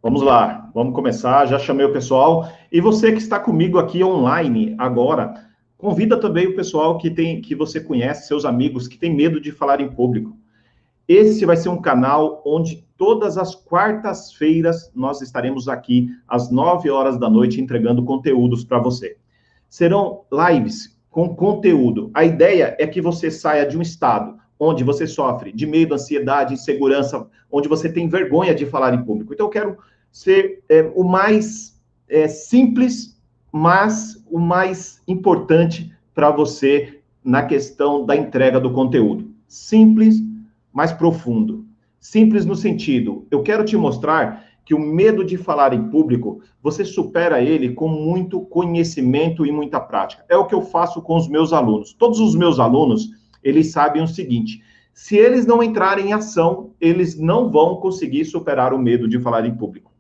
Vamos lá, vamos começar. Já chamei o pessoal. E você que está comigo aqui online agora, convida também o pessoal que você conhece, seus amigos que têm medo de falar em público. Esse vai ser um canal onde todas as quartas-feiras nós estaremos aqui às 9 horas da noite entregando conteúdos para você. Serão lives com conteúdo. A ideia é que você saia de um estado onde você sofre de medo, ansiedade, insegurança, onde você tem vergonha de falar em público. Então, eu quero ser o mais simples, mas o mais importante para você na questão da entrega do conteúdo. Simples, mais profundo. Simples no sentido, eu quero te mostrar que o medo de falar em público, você supera ele com muito conhecimento e muita prática. É o que eu faço com os meus alunos. Todos os meus alunos, eles sabem o seguinte: se eles não entrarem em ação, eles não vão conseguir superar o medo de falar em público.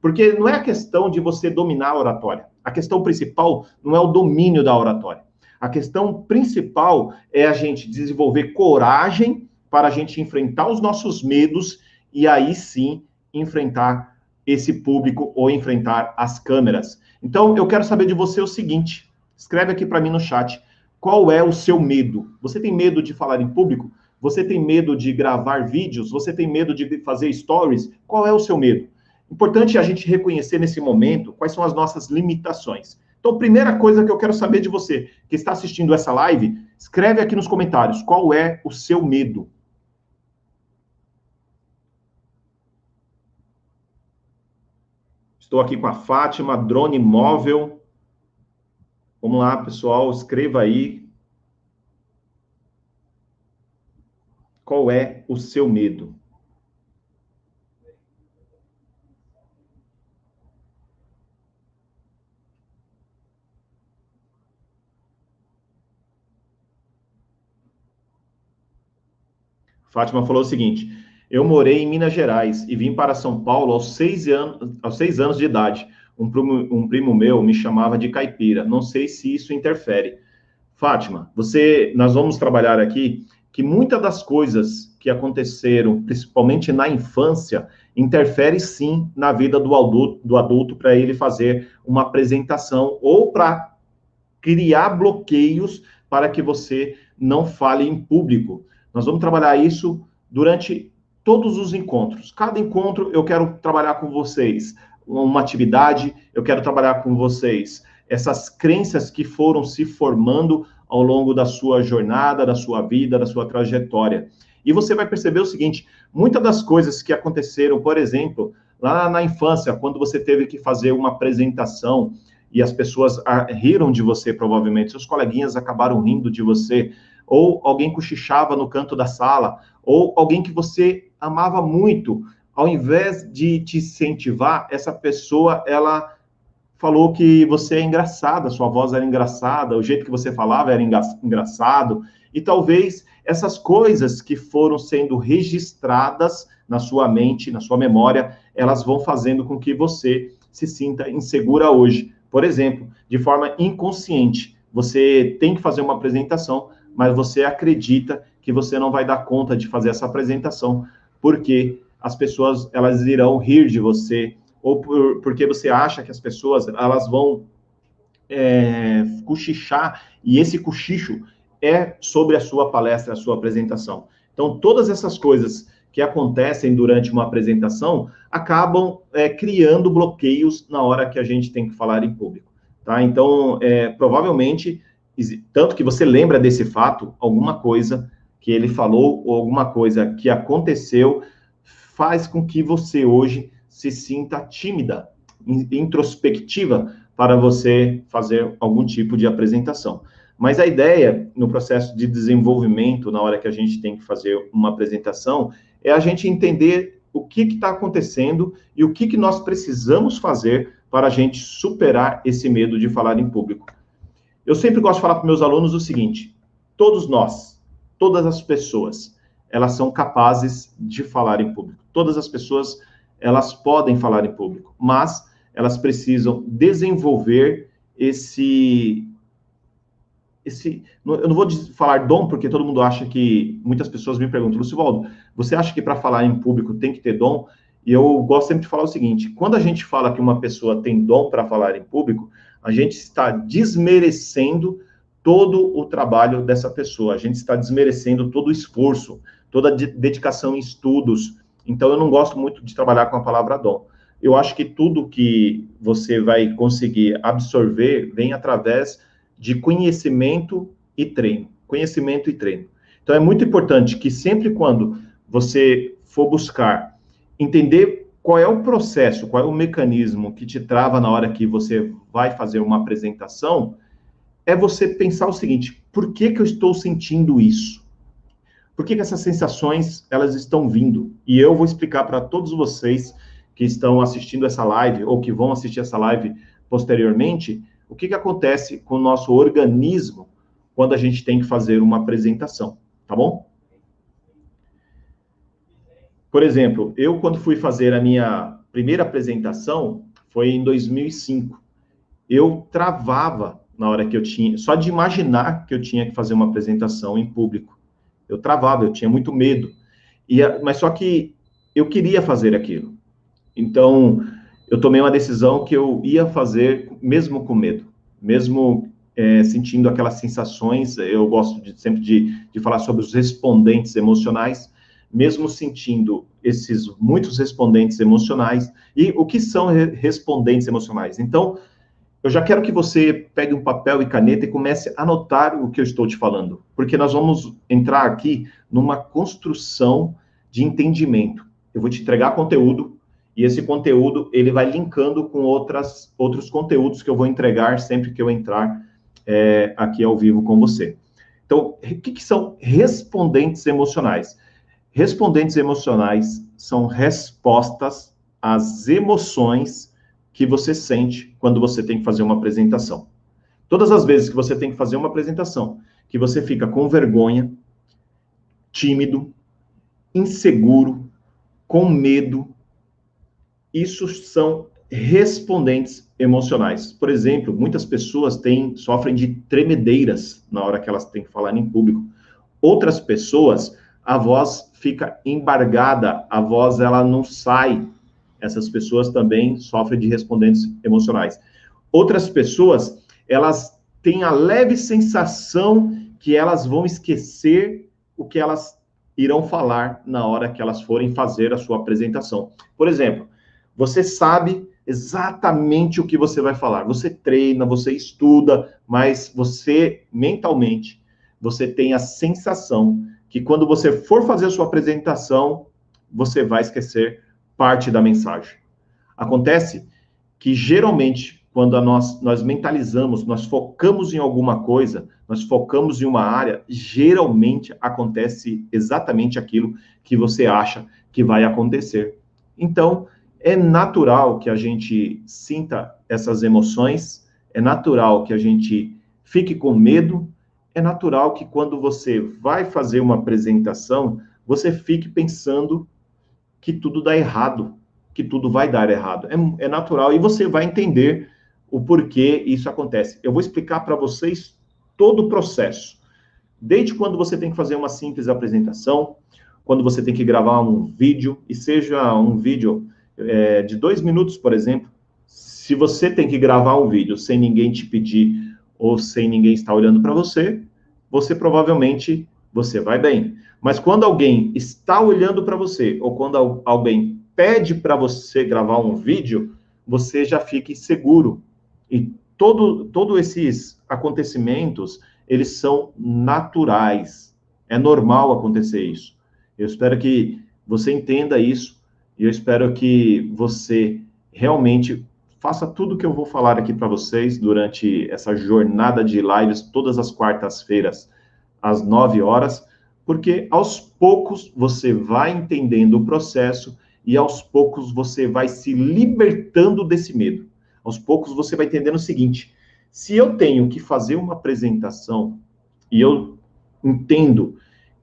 Porque não é a questão de você dominar a oratória. A questão principal não é o domínio da oratória. A questão principal é a gente desenvolver coragem para a gente enfrentar os nossos medos e aí sim enfrentar esse público ou enfrentar as câmeras. Então, eu quero saber de você o seguinte: escreve aqui para mim no chat, qual é o seu medo? Você tem medo de falar em público? Você tem medo de gravar vídeos? Você tem medo de fazer stories? Qual é o seu medo? Importante a gente reconhecer nesse momento quais são as nossas limitações. Então, primeira coisa que eu quero saber de você que está assistindo essa live, escreve aqui nos comentários, qual é o seu medo? Estou aqui com a Fátima, drone móvel. Vamos lá, pessoal, escreva aí. Qual é o seu medo? Fátima falou o seguinte: eu morei em Minas Gerais e vim para São Paulo aos 6 anos de idade. Um primo meu me chamava de caipira. Não sei se isso interfere. Fátima, nós vamos trabalhar aqui que muitas das coisas que aconteceram, principalmente na infância, interfere sim na vida do adulto para ele fazer uma apresentação ou para criar bloqueios para que você não fale em público. Nós vamos trabalhar isso durante todos os encontros. Cada encontro eu quero trabalhar com vocês uma atividade, eu quero trabalhar com vocês essas crenças que foram se formando ao longo da sua jornada, da sua vida, da sua trajetória. E você vai perceber o seguinte: muitas das coisas que aconteceram, por exemplo, lá na infância, quando você teve que fazer uma apresentação e as pessoas riram de você, provavelmente, seus coleguinhas acabaram rindo de você, ou alguém cochichava no canto da sala, ou alguém que você amava muito, ao invés de te incentivar, essa pessoa, ela falou que você é engraçada, sua voz era engraçada, o jeito que você falava era engraçado, e talvez essas coisas que foram sendo registradas na sua mente, na sua memória, elas vão fazendo com que você se sinta insegura hoje. Por exemplo, de forma inconsciente, você tem que fazer uma apresentação, mas você acredita que você não vai dar conta de fazer essa apresentação, porque as pessoas elas irão rir de você, ou porque você acha que as pessoas elas vão cochichar, e esse cochicho é sobre a sua palestra, a sua apresentação. Então, todas essas coisas que acontecem durante uma apresentação acabam criando bloqueios na hora que a gente tem que falar em público. Tá? Então, provavelmente, tanto que você lembra desse fato, alguma coisa que ele falou, ou alguma coisa que aconteceu, faz com que você hoje se sinta tímida, introspectiva, para você fazer algum tipo de apresentação. Mas a ideia, no processo de desenvolvimento, na hora que a gente tem que fazer uma apresentação, é a gente entender o que está acontecendo e o que nós precisamos fazer para a gente superar esse medo de falar em público. Eu sempre gosto de falar para meus alunos o seguinte: todos nós, todas as pessoas, elas são capazes de falar em público. Todas as pessoas, elas podem falar em público, mas elas precisam desenvolver esse... Eu não vou falar dom, porque todo mundo acha que... Muitas pessoas me perguntam: Lucivaldo, você acha que para falar em público tem que ter dom? E eu gosto sempre de falar o seguinte: quando a gente fala que uma pessoa tem dom para falar em público, a gente está desmerecendo todo o trabalho dessa pessoa, a gente está desmerecendo todo o esforço, toda a dedicação em estudos. Então, eu não gosto muito de trabalhar com a palavra dom. Eu acho que tudo que você vai conseguir absorver vem através de conhecimento e treino. Conhecimento e treino. Então, é muito importante que sempre quando você for buscar entender qual é o processo, qual é o mecanismo que te trava na hora que você vai fazer uma apresentação, é você pensar o seguinte: por que que eu estou sentindo isso? Por que que essas sensações, elas estão vindo? E eu vou explicar para todos vocês que estão assistindo essa live, ou que vão assistir essa live posteriormente, o que que acontece com o nosso organismo quando a gente tem que fazer uma apresentação, tá bom? Por exemplo, eu quando fui fazer a minha primeira apresentação, foi em 2005. Eu travava na hora que eu tinha, só de imaginar que eu tinha que fazer uma apresentação em público. Eu travava, eu tinha muito medo. Mas só que eu queria fazer aquilo. Então, eu tomei uma decisão que eu ia fazer mesmo com medo, mesmo sentindo aquelas sensações. Eu gosto sempre de falar sobre os respondentes emocionais, mesmo sentindo esses muitos respondentes emocionais. E o que são respondentes emocionais? Então, eu já quero que você pegue um papel e caneta e comece a anotar o que eu estou te falando, porque nós vamos entrar aqui numa construção de entendimento. Eu vou te entregar conteúdo, e esse conteúdo, ele vai linkando com outros conteúdos que eu vou entregar sempre que eu entrar aqui ao vivo com você. Então, o que são respondentes emocionais? Respondentes emocionais são respostas às emoções que você sente quando você tem que fazer uma apresentação. Todas as vezes que você tem que fazer uma apresentação, que você fica com vergonha, tímido, inseguro, com medo, isso são respondentes emocionais. Por exemplo, muitas pessoas sofrem de tremedeiras na hora que elas têm que falar em público. Outras pessoas, a voz fica embargada, a voz ela não sai. Essas pessoas também sofrem de respondentes emocionais. Outras pessoas, elas têm a leve sensação que elas vão esquecer o que elas irão falar na hora que elas forem fazer a sua apresentação. Por exemplo, você sabe exatamente o que você vai falar. Você treina, você estuda, mas você, mentalmente, você tem a sensação que quando você for fazer a sua apresentação, você vai esquecer parte da mensagem. Acontece que, geralmente, quando nós mentalizamos, nós focamos em alguma coisa, nós focamos em uma área, geralmente acontece exatamente aquilo que você acha que vai acontecer. Então, é natural que a gente sinta essas emoções, é natural que a gente fique com medo, é natural que quando você vai fazer uma apresentação, você fique pensando que tudo dá errado, que tudo vai dar errado. É natural e você vai entender o porquê isso acontece. Eu vou explicar para vocês todo o processo. Desde quando você tem que fazer uma simples apresentação, quando você tem que gravar um vídeo, e seja um vídeo de 2 minutos, por exemplo, se você tem que gravar um vídeo sem ninguém te pedir ou sem ninguém estar olhando para você, você provavelmente você vai bem. Mas quando alguém está olhando para você, ou quando alguém pede para você gravar um vídeo, você já fica inseguro. E todos esses acontecimentos, eles são naturais. É normal acontecer isso. Eu espero que você entenda isso, e eu espero que você realmente faça tudo o que eu vou falar aqui para vocês durante essa jornada de lives, todas as quartas-feiras, às 9 horas, porque aos poucos você vai entendendo o processo e aos poucos você vai se libertando desse medo. Aos poucos você vai entendendo o seguinte: se eu tenho que fazer uma apresentação e eu entendo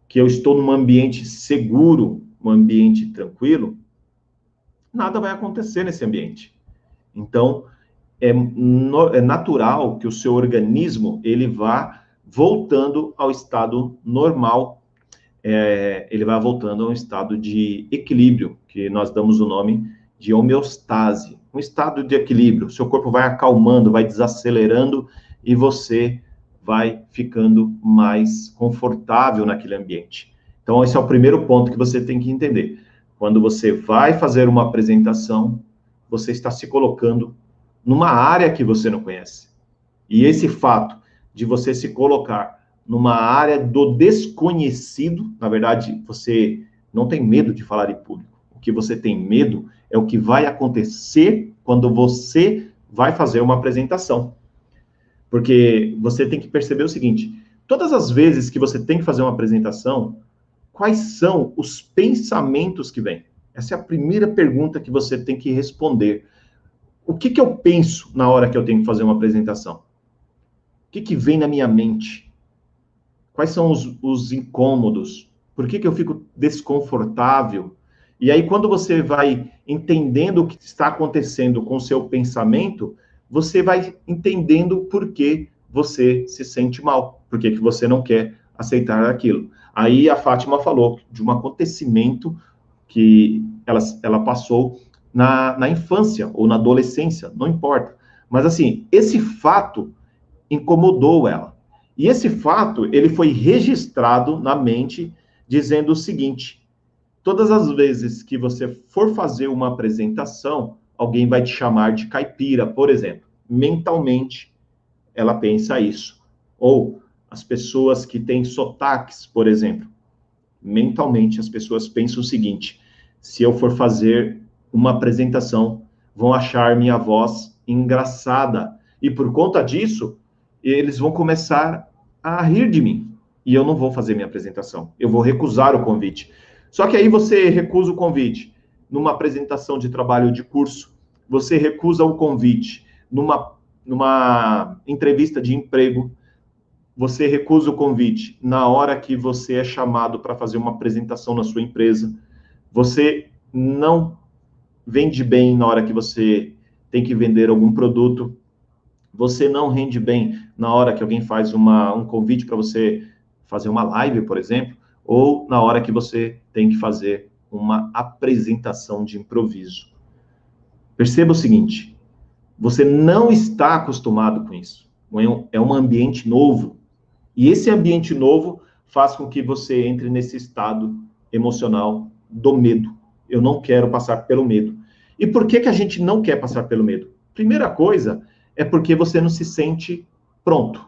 que eu estou num ambiente seguro, um ambiente tranquilo, nada vai acontecer nesse ambiente. Então, é natural que o seu organismo ele vá voltando ao estado normal ele vai voltando a um estado de equilíbrio, que nós damos o nome de homeostase. Um estado de equilíbrio. Seu corpo vai acalmando, vai desacelerando e você vai ficando mais confortável naquele ambiente. Então, esse é o primeiro ponto que você tem que entender. Quando você vai fazer uma apresentação, você está se colocando numa área que você não conhece. E esse fato de você se colocar numa área do desconhecido, na verdade, você não tem medo de falar em público. O que você tem medo é o que vai acontecer quando você vai fazer uma apresentação. Porque você tem que perceber o seguinte: todas as vezes que você tem que fazer uma apresentação, quais são os pensamentos que vêm? Essa é a primeira pergunta que você tem que responder. O que eu penso na hora que eu tenho que fazer uma apresentação? O que vem na minha mente? Quais são os incômodos? Por que eu fico desconfortável? E aí, quando você vai entendendo o que está acontecendo com o seu pensamento, você vai entendendo por que você se sente mal, por que você não quer aceitar aquilo. Aí a Fátima falou de um acontecimento que ela passou na infância ou na adolescência, não importa. Mas assim, esse fato incomodou ela. E esse fato, ele foi registrado na mente, dizendo o seguinte: todas as vezes que você for fazer uma apresentação, alguém vai te chamar de caipira, por exemplo. Mentalmente, ela pensa isso. Ou as pessoas que têm sotaques, por exemplo. Mentalmente, as pessoas pensam o seguinte: se eu for fazer uma apresentação, vão achar minha voz engraçada. E por conta disso, eles vão começar a rir de mim. E eu não vou fazer minha apresentação. Eu vou recusar o convite. Só que aí você recusa o convite numa apresentação de trabalho de curso, você recusa o convite numa entrevista de emprego, você recusa o convite na hora que você é chamado para fazer uma apresentação na sua empresa, você não vende bem na hora que você tem que vender algum produto, você não rende bem na hora que alguém faz um convite para você fazer uma live, por exemplo, ou na hora que você tem que fazer uma apresentação de improviso. Perceba o seguinte: você não está acostumado com isso. É um ambiente novo. E esse ambiente novo faz com que você entre nesse estado emocional do medo. Eu não quero passar pelo medo. E por que a gente não quer passar pelo medo? Primeira coisa é porque você não se sente pronto.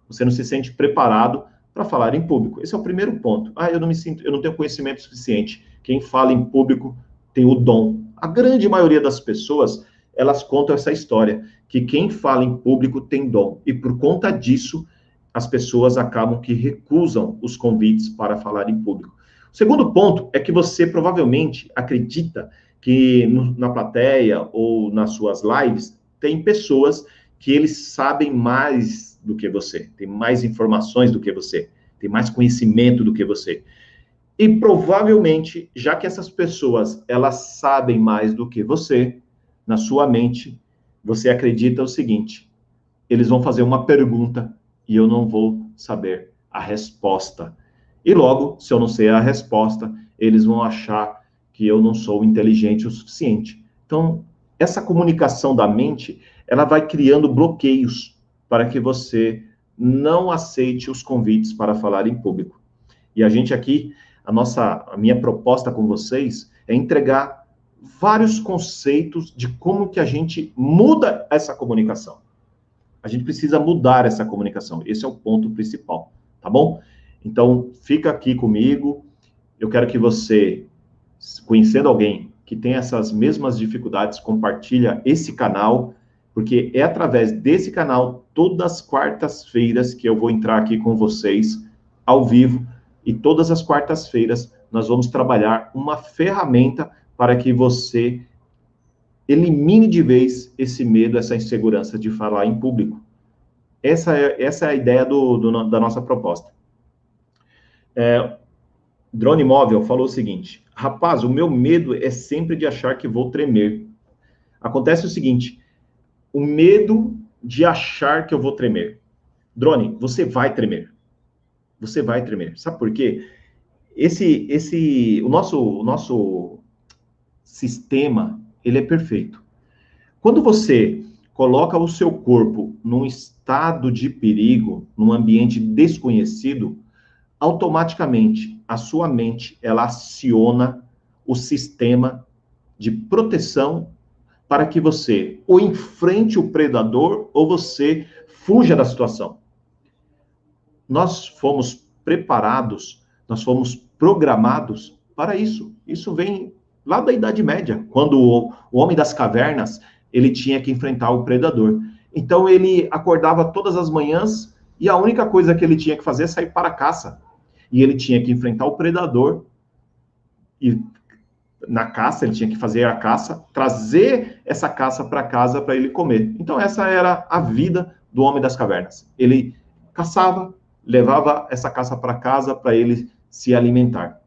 Você não se sente preparado para falar em público. Esse é o primeiro ponto. Eu não tenho conhecimento suficiente. Quem fala em público tem o dom. A grande maioria das pessoas, elas contam essa história, que quem fala em público tem dom. E por conta disso, as pessoas acabam que recusam os convites para falar em público. O segundo ponto é que você provavelmente acredita que na plateia ou nas suas lives tem pessoas que eles sabem mais do que você, tem mais informações do que você, tem mais conhecimento do que você. E provavelmente, já que essas pessoas, elas sabem mais do que você, na sua mente, você acredita o seguinte: eles vão fazer uma pergunta e eu não vou saber a resposta. E logo, se eu não sei a resposta, eles vão achar que eu não sou inteligente o suficiente. Então, essa comunicação da mente, ela vai criando bloqueios para que você não aceite os convites para falar em público. E a gente aqui, a minha proposta com vocês é entregar vários conceitos de como que a gente muda essa comunicação. A gente precisa mudar essa comunicação. Esse é o ponto principal, tá bom? Então, fica aqui comigo. Eu quero que você, conhecendo alguém que tem essas mesmas dificuldades, compartilha esse canal, porque é através desse canal, todas as quartas-feiras, que eu vou entrar aqui com vocês, ao vivo, e todas as quartas-feiras nós vamos trabalhar uma ferramenta para que você elimine de vez esse medo, essa insegurança de falar em público. Essa é a ideia da nossa proposta. Drone Móvel falou o seguinte: rapaz, o meu medo é sempre de achar que vou tremer. Acontece o seguinte: o medo de achar que eu vou tremer. Drone, você vai tremer. Você vai tremer. Sabe por quê? O nosso sistema, ele é perfeito. Quando você coloca o seu corpo num estado de perigo, num ambiente desconhecido, automaticamente a sua mente, ela aciona o sistema de proteção para que você ou enfrente o predador ou você fuja da situação. Nós fomos preparados, nós fomos programados para isso. Isso vem lá da Idade Média, quando o homem das cavernas, ele tinha que enfrentar o predador. Então ele acordava todas as manhãs e a única coisa que ele tinha que fazer é sair para a caça. E ele tinha que enfrentar o predador e na caça, ele tinha que fazer a caça, trazer essa caça para casa para ele comer. Então essa era a vida do homem das cavernas. Ele caçava, levava essa caça para casa para ele se alimentar.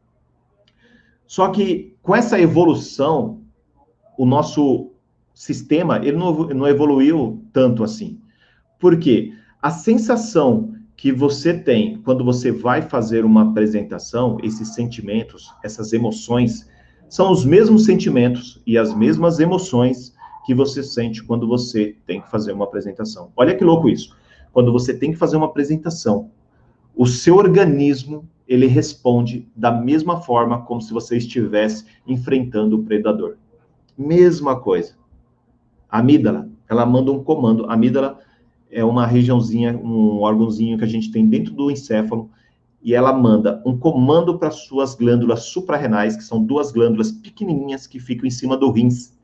Só que com essa evolução, o nosso sistema ele não evoluiu tanto assim. Por quê? A sensação que você tem quando você vai fazer uma apresentação, esses sentimentos, essas emoções, são os mesmos sentimentos e as mesmas emoções que você sente quando você tem que fazer uma apresentação. Olha que louco isso. Quando você tem que fazer uma apresentação, o seu organismo, ele responde da mesma forma como se você estivesse enfrentando o predador. Mesma coisa. A amígdala, ela manda um comando. A amígdala é uma regiãozinha, um órgãozinho que a gente tem dentro do encéfalo, e ela manda um comando para suas glândulas suprarrenais, que são duas glândulas pequenininhas que ficam em cima do rins.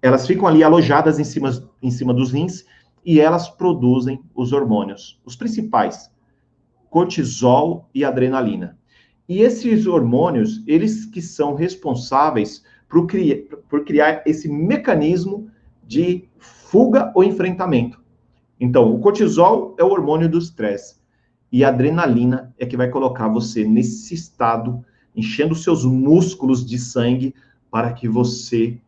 Elas ficam ali alojadas em cima dos rins, e elas produzem os hormônios, os principais, cortisol e adrenalina. E esses hormônios, eles que são responsáveis por criar esse mecanismo de fuga ou enfrentamento. Então, o cortisol é o hormônio do estresse. E a adrenalina é que vai colocar você nesse estado, enchendo seus músculos de sangue para que você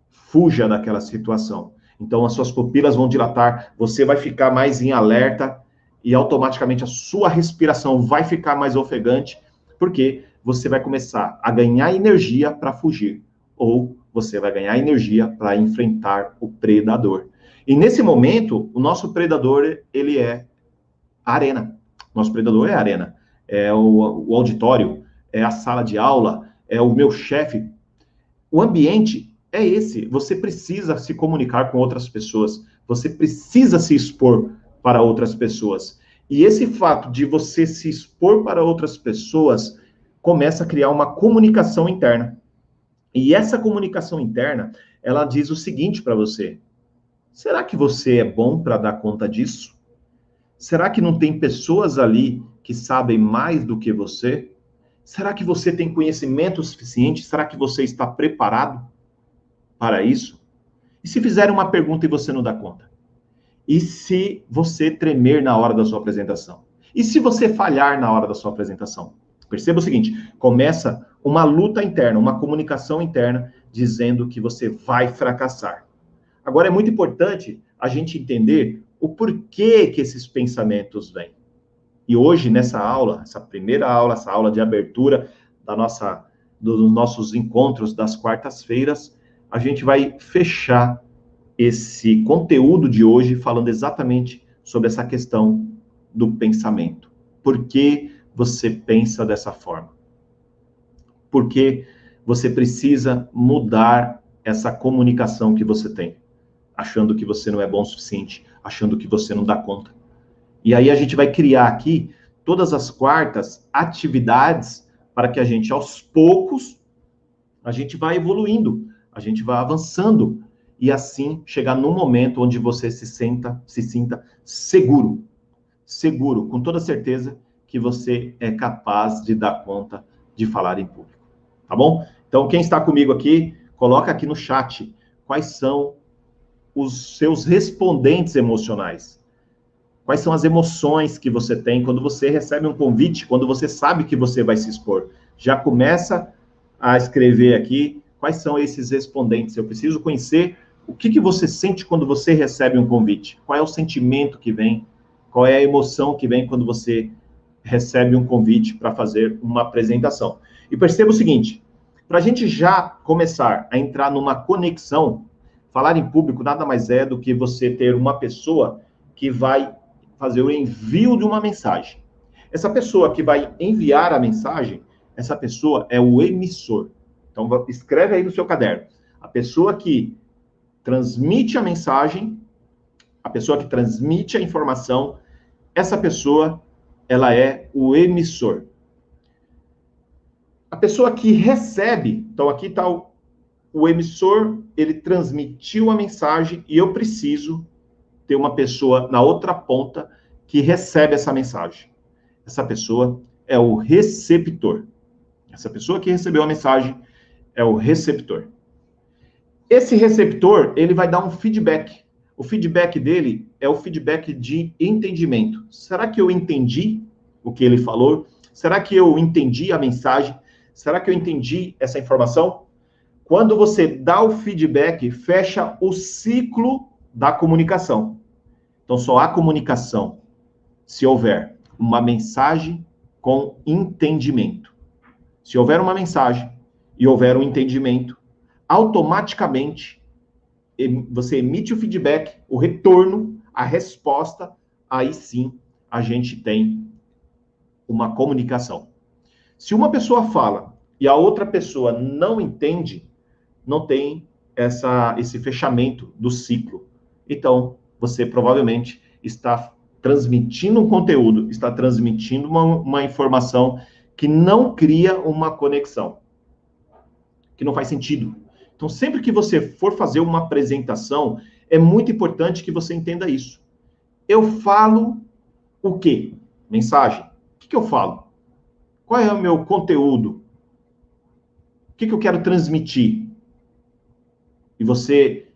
fuja daquela situação. Então, as suas pupilas vão dilatar, você vai ficar mais em alerta e automaticamente a sua respiração vai ficar mais ofegante, porque você vai começar a ganhar energia para fugir, ou você vai ganhar energia para enfrentar o predador. E nesse momento, o nosso predador, ele é a arena. Nosso predador é a arena, é o auditório, é a sala de aula, é o meu chefe. O ambiente é esse. Você precisa se comunicar com outras pessoas, você precisa se expor para outras pessoas. E esse fato de você se expor para outras pessoas começa a criar uma comunicação interna. E essa comunicação interna, ela diz o seguinte para você: será que você é bom para dar conta disso? Será que não tem pessoas ali que sabem mais do que você? Será que você tem conhecimento suficiente? Será que você está preparado para isso? E se fizerem uma pergunta e você não dá conta? E se você tremer na hora da sua apresentação? E se você falhar na hora da sua apresentação? Perceba o seguinte, começa uma luta interna, uma comunicação interna, dizendo que você vai fracassar. Agora, é muito importante a gente entender o porquê que esses pensamentos vêm. E hoje, nessa aula, essa primeira aula, essa aula de abertura dos nossos encontros das quartas-feiras, a gente vai fechar esse conteúdo de hoje falando exatamente sobre essa questão do pensamento. Por que você pensa dessa forma? Por que você precisa mudar essa comunicação que você tem? Achando que você não é bom o suficiente, achando que você não dá conta. E aí a gente vai criar aqui, todas as quartas, atividades para que a gente, aos poucos, a gente vá evoluindo, a gente vá avançando, e assim chegar num momento onde você se sinta seguro, com toda certeza que você é capaz de dar conta de falar em público. Tá bom? Então, quem está comigo aqui, coloca aqui no chat quais são os seus respondentes emocionais. Quais são as emoções que você tem quando você recebe um convite, quando você sabe que você vai se expor? Já começa a escrever aqui quais são esses respondentes. Eu preciso conhecer o que você sente quando você recebe um convite. Qual é o sentimento que vem? Qual é a emoção que vem quando você recebe um convite para fazer uma apresentação. E perceba o seguinte, para a gente já começar a entrar numa conexão, falar em público nada mais é do que você ter uma pessoa que vai fazer o envio de uma mensagem. Essa pessoa que vai enviar a mensagem, essa pessoa é o emissor. Então, escreve aí no seu caderno. A pessoa que transmite a mensagem, a pessoa que transmite a informação, essa pessoa, ela é o emissor. A pessoa que recebe, então aqui está o emissor, ele transmitiu a mensagem e eu preciso ter uma pessoa na outra ponta que recebe essa mensagem. Essa pessoa é o receptor. Essa pessoa que recebeu a mensagem é o receptor. Esse receptor, ele vai dar um feedback. O feedback dele é o feedback de entendimento. Será que eu entendi o que ele falou? Será que eu entendi a mensagem? Será que eu entendi essa informação? Quando você dá o feedback, fecha o ciclo da comunicação. Então, só há comunicação se houver uma mensagem com entendimento. Se houver uma mensagem e houver um entendimento, automaticamente você emite o feedback, o retorno, a resposta, aí sim a gente tem uma comunicação. Se uma pessoa fala e a outra pessoa não entende, não tem esse fechamento do ciclo. Então, você provavelmente está transmitindo um conteúdo, está transmitindo uma informação que não cria uma conexão, que não faz sentido. Então, sempre que você for fazer uma apresentação, é muito importante que você entenda isso. Eu falo o quê? Mensagem. O que eu falo? Qual é o meu conteúdo? O que eu quero transmitir? E você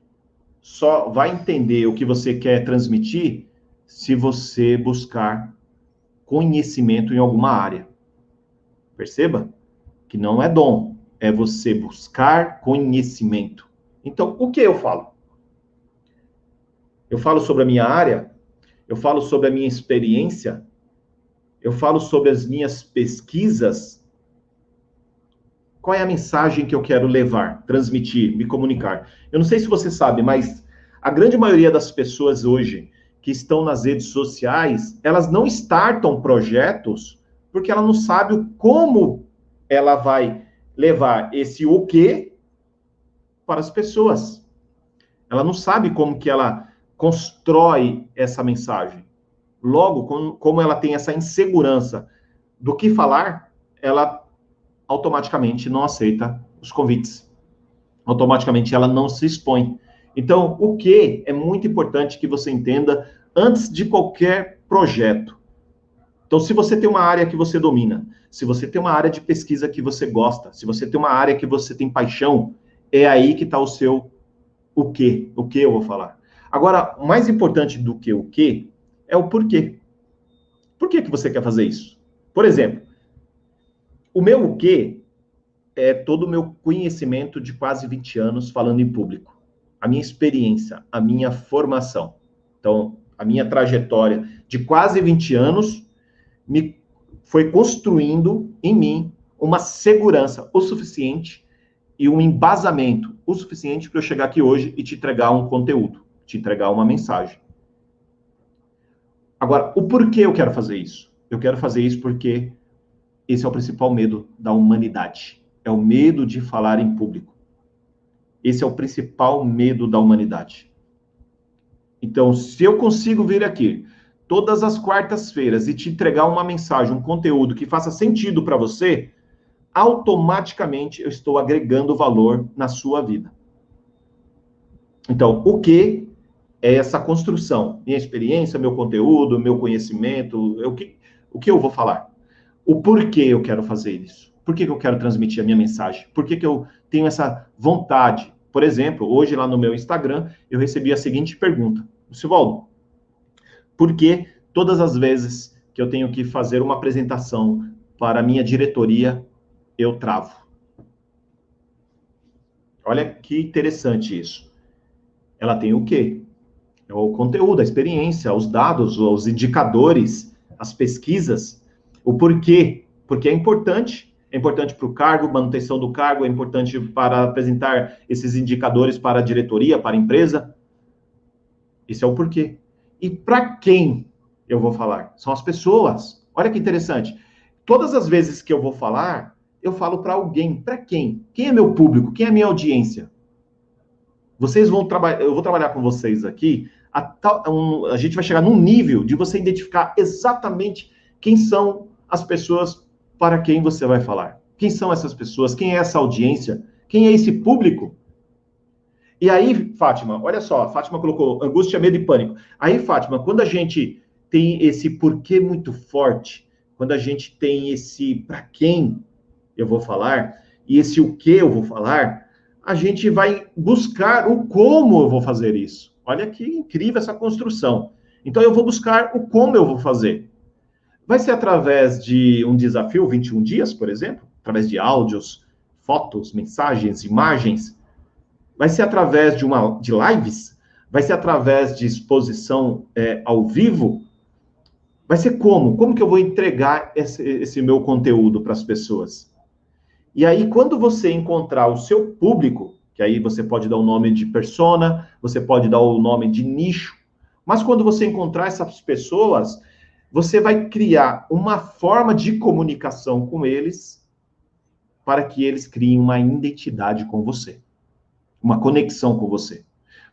só vai entender o que você quer transmitir se você buscar conhecimento em alguma área. Perceba que não é dom, é você buscar conhecimento. Então, o que eu falo? Eu falo sobre a minha área, eu falo sobre a minha experiência, eu falo sobre as minhas pesquisas. Qual é a mensagem que eu quero levar, transmitir, me comunicar? Eu não sei se você sabe, mas a grande maioria das pessoas hoje que estão nas redes sociais, elas não startam projetos porque ela não sabe como ela vai levar esse o quê para as pessoas. Ela não sabe como que ela constrói essa mensagem. Logo, como ela tem essa insegurança do que falar, ela automaticamente não aceita os convites. Automaticamente ela não se expõe. Então, o que é muito importante que você entenda antes de qualquer projeto. Então, se você tem uma área que você domina, se você tem uma área de pesquisa que você gosta, se você tem uma área que você tem paixão, é aí que está o seu o que eu vou falar. Agora, mais importante do que o que é o porquê. Por que você quer fazer isso? Por exemplo, o meu o quê é todo o meu conhecimento de quase 20 anos falando em público. A minha experiência, a minha formação. Então, a minha trajetória de quase 20 anos me foi construindo em mim uma segurança o suficiente e um embasamento o suficiente para eu chegar aqui hoje e te entregar um conteúdo, te entregar uma mensagem. Agora, o porquê eu quero fazer isso? Eu quero fazer isso porque esse é o principal medo da humanidade. É o medo de falar em público. Esse é o principal medo da humanidade. Então, se eu consigo vir aqui todas as quartas-feiras e te entregar uma mensagem, um conteúdo que faça sentido para você, automaticamente eu estou agregando valor na sua vida. Então, o que é essa construção? Minha experiência, meu conteúdo, meu conhecimento, o que eu vou falar? O porquê eu quero fazer isso? Por que eu quero transmitir a minha mensagem? Por que eu tenho essa vontade? Por exemplo, hoje lá no meu Instagram, eu recebi a seguinte pergunta. Sivaldo, por que todas as vezes que eu tenho que fazer uma apresentação para a minha diretoria, eu travo? Olha que interessante isso. Ela tem o quê? O conteúdo, a experiência, os dados, os indicadores, as pesquisas. O porquê? Porque é importante para o cargo, manutenção do cargo, é importante para apresentar esses indicadores para a diretoria, para a empresa. Esse é o porquê. E para quem eu vou falar? São as pessoas. Olha que interessante. Todas as vezes que eu vou falar, eu falo para alguém. Para quem? Quem é meu público? Quem é minha audiência? Vocês vão trabalhar, eu vou trabalhar com vocês aqui. A gente vai chegar num nível de você identificar exatamente quem são as pessoas para quem você vai falar. Quem são essas pessoas? Quem é essa audiência? Quem é esse público? E aí, Fátima, olha só, a Fátima colocou angústia, medo e pânico. Aí, Fátima, quando a gente tem esse porquê muito forte, quando a gente tem esse para quem eu vou falar, e esse o que eu vou falar, a gente vai buscar o como eu vou fazer isso. Olha que incrível essa construção. Então, eu vou buscar o como eu vou fazer. Vai ser através de um desafio, 21 dias, por exemplo, através de áudios, fotos, mensagens, imagens. Vai ser através de lives? Vai ser através de exposição ao vivo? Vai ser como? Como que eu vou entregar esse meu conteúdo para as pessoas? E aí, quando você encontrar o seu público, que aí você pode dar o nome de persona, você pode dar o nome de nicho, mas quando você encontrar essas pessoas, você vai criar uma forma de comunicação com eles para que eles criem uma identidade com você, uma conexão com você.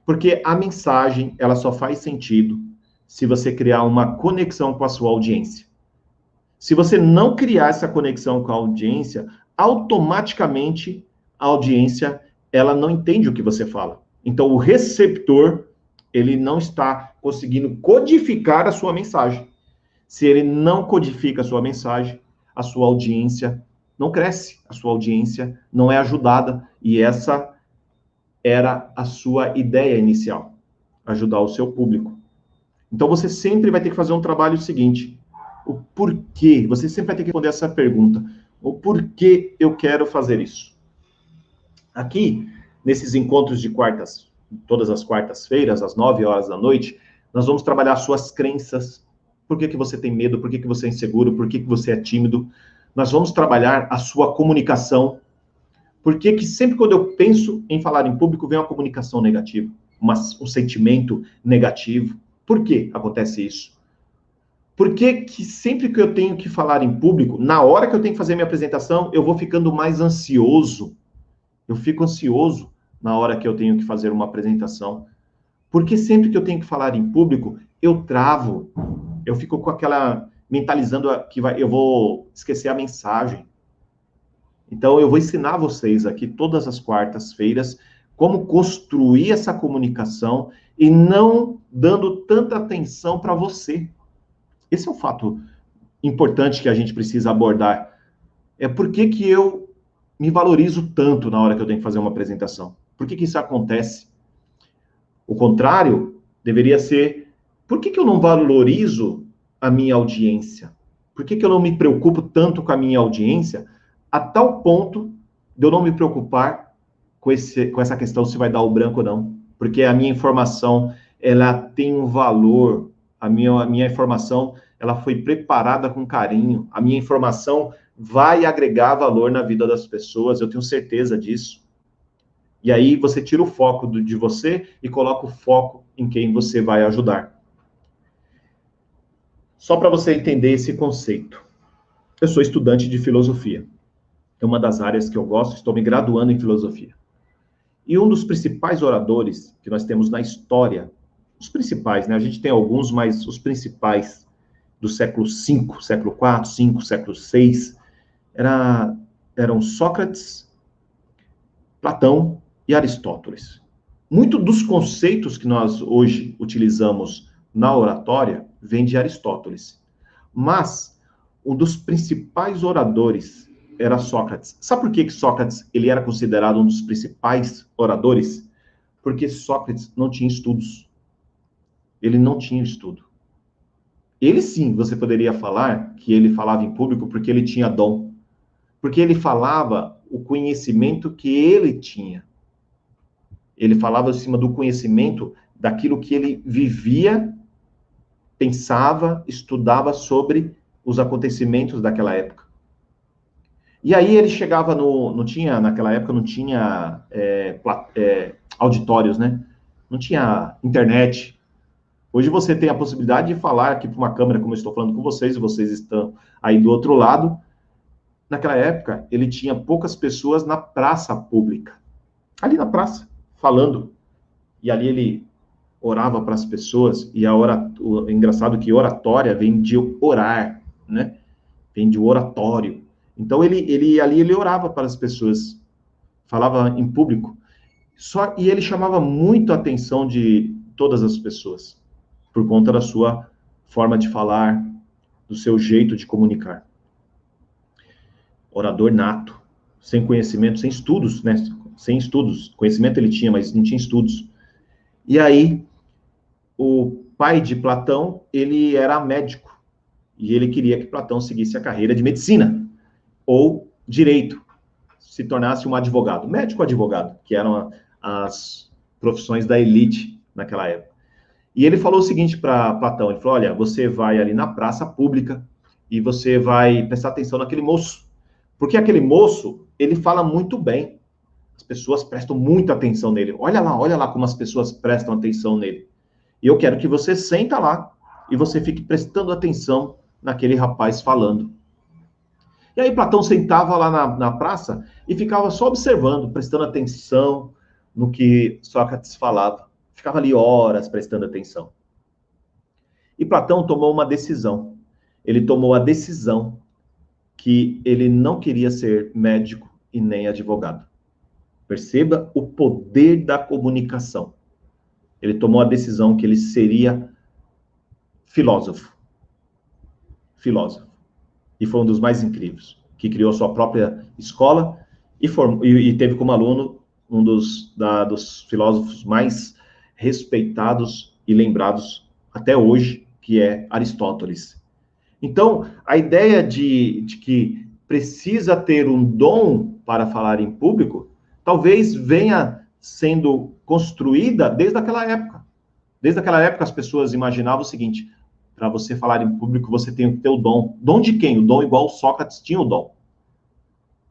Porque a mensagem, ela só faz sentido se você criar uma conexão com a sua audiência. Se você não criar essa conexão com a audiência, automaticamente a audiência, ela não entende o que você fala. Então, o receptor, ele não está conseguindo codificar a sua mensagem. Se ele não codifica a sua mensagem, a sua audiência não cresce, a sua audiência não é ajudada. E essa era a sua ideia inicial, ajudar o seu público. Então, você sempre vai ter que fazer um trabalho seguinte: o porquê? Você sempre vai ter que responder essa pergunta: o porquê eu quero fazer isso? Aqui, nesses encontros de quartas, todas as quartas-feiras, às 9 horas da noite, nós vamos trabalhar suas crenças. Por que você tem medo? Por que você é inseguro? Por que você é tímido? Nós vamos trabalhar a sua comunicação. Por que sempre quando eu penso em falar em público, vem uma comunicação negativa, um sentimento negativo? Por que acontece isso? Por que sempre que eu tenho que falar em público, na hora que eu tenho que fazer minha apresentação, eu vou ficando mais ansioso? Eu fico ansioso na hora que eu tenho que fazer uma apresentação. Porque sempre que eu tenho que falar em público, eu travo. Eu fico com aquela mentalizando que eu vou esquecer a mensagem. Então, eu vou ensinar vocês aqui todas as quartas-feiras como construir essa comunicação e não dando tanta atenção para você. Esse é um fato importante que a gente precisa abordar. É por que eu me valorizo tanto na hora que eu tenho que fazer uma apresentação? Por que isso acontece? O contrário deveria ser: por que eu não valorizo a minha audiência? Por que eu não me preocupo tanto com a minha audiência a tal ponto de eu não me preocupar com essa questão se vai dar o branco ou não? Porque a minha informação, ela tem um valor, a minha informação, ela foi preparada com carinho, a minha informação vai agregar valor na vida das pessoas, eu tenho certeza disso. E aí você tira o foco de você e coloca o foco em quem você vai ajudar. Só para você entender esse conceito. Eu sou estudante de filosofia. É uma das áreas que eu gosto, estou me graduando em filosofia. E um dos principais oradores que nós temos na história, os principais, né? A gente tem alguns, mas os principais do século V, século IV, V, século VI, eram Sócrates, Platão e Aristóteles. Muito dos conceitos que nós hoje utilizamos na oratória vem de Aristóteles. Mas um dos principais oradores era Sócrates. Sabe por que Sócrates ele era considerado um dos principais oradores? Porque Sócrates não tinha estudos. Ele não tinha estudo. Ele sim, você poderia falar que ele falava em público porque ele tinha dom. Porque ele falava o conhecimento que ele tinha. Ele falava acima do conhecimento daquilo que ele vivia, pensava, estudava sobre os acontecimentos daquela época. E aí ele chegava não tinha, naquela época não tinha auditórios, né? Não tinha internet. Hoje você tem a possibilidade de falar aqui para uma câmera, como eu estou falando com vocês, e vocês estão aí do outro lado. Naquela época, ele tinha poucas pessoas na praça pública. Ali na praça, falando. E ali ele orava para as pessoas, e o engraçado que oratória vem de orar, né? Vem de oratório. Então ele orava para as pessoas, falava em público. E ele chamava muito a atenção de todas as pessoas, por conta da sua forma de falar, do seu jeito de comunicar. Orador nato, sem conhecimento, sem estudos, né? Sem estudos. Conhecimento ele tinha, mas não tinha estudos. E aí, o pai de Platão, ele era médico. E ele queria que Platão seguisse a carreira de medicina ou direito, se tornasse um advogado, médico ou advogado, que eram as profissões da elite naquela época. E ele falou o seguinte para Platão, ele falou, olha, você vai ali na praça pública e você vai prestar atenção naquele moço, porque aquele moço, ele fala muito bem, as pessoas prestam muita atenção nele, olha lá como as pessoas prestam atenção nele. E eu quero que você senta lá e você fique prestando atenção naquele rapaz falando. E aí Platão sentava lá na praça e ficava só observando, prestando atenção no que Sócrates falava. Ficava ali horas prestando atenção. E Platão tomou uma decisão. Ele tomou a decisão que ele não queria ser médico e nem advogado. Perceba o poder da comunicação. Ele tomou a decisão que ele seria filósofo. Filósofo. E foi um dos mais incríveis, que criou sua própria escola e teve como aluno um dos filósofos mais respeitados e lembrados até hoje, que é Aristóteles. Então, a ideia de que precisa ter um dom para falar em público, talvez venha sendo construída desde aquela época. Desde aquela época, as pessoas imaginavam o seguinte: para você falar em público, você tem que ter o dom. Dom de quem? O dom igual Sócrates tinha o dom.